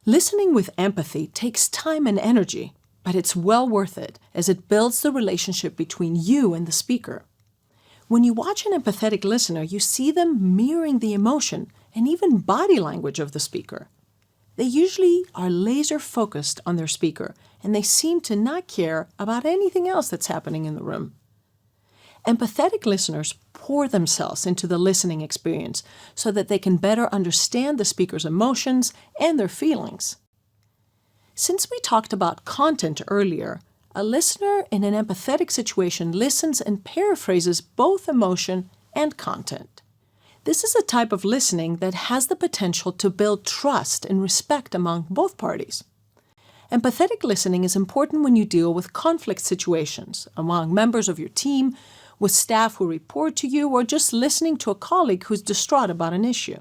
Listening with empathy takes time and energy, but it's well worth it as it builds the relationship between you and the speaker. When you watch an empathetic listener, you see them mirroring the emotion and even body language of the speaker. They usually are laser focused on their speaker, and they seem to not care about anything else that's happening in the room. Empathetic listeners pour themselves into the listening experience so that they can better understand the speaker's emotions and their feelings. Since we talked about content earlier, a listener in an empathetic situation listens and paraphrases both emotion and content. This is a type of listening that has the potential to build trust and respect among both parties. Empathetic listening is important when you deal with conflict situations among members of your team, with staff who report to you, or just listening to a colleague who's distraught about an issue.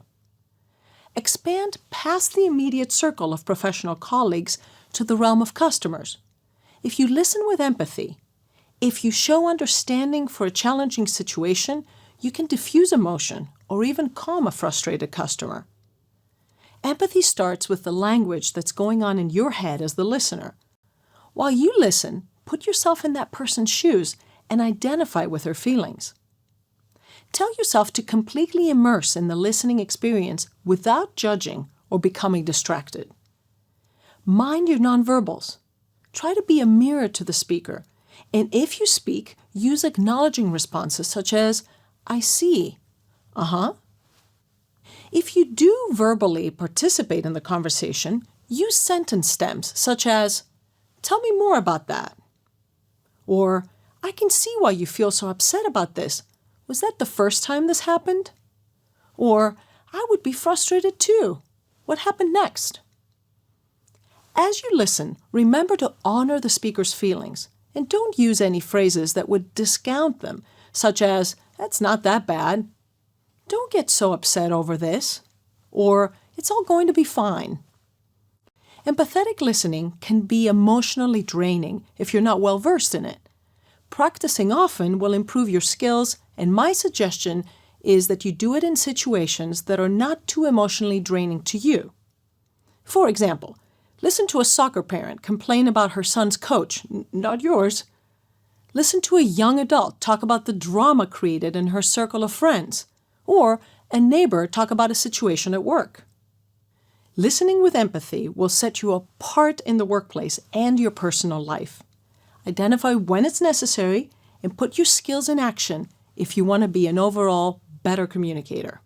Expand past the immediate circle of professional colleagues to the realm of customers. If you listen with empathy, if you show understanding for a challenging situation, you can diffuse emotion or even calm a frustrated customer. Empathy starts with the language that's going on in your head as the listener. While you listen, put yourself in that person's shoes and identify with her feelings. Tell yourself to completely immerse in the listening experience without judging or becoming distracted. Mind your nonverbals. Try to be a mirror to the speaker, and if you speak, use acknowledging responses such as, I see, uh-huh. If you do verbally participate in the conversation, use sentence stems such as, tell me more about that. Or, I can see why you feel so upset about this. Was that the first time this happened? Or, I would be frustrated too. What happened next? As you listen, remember to honor the speaker's feelings and don't use any phrases that would discount them, such as, that's not that bad. Don't get so upset over this. Or, it's all going to be fine. Empathetic listening can be emotionally draining if you're not well versed in it. Practicing often will improve your skills, and my suggestion is that you do it in situations that are not too emotionally draining to you. For example, listen to a soccer parent complain about her son's coach, not yours. Listen to a young adult talk about the drama created in her circle of friends, or a neighbor talk about a situation at work. Listening with empathy will set you apart in the workplace and your personal life. Identify when it's necessary and put your skills in action if you want to be an overall better communicator.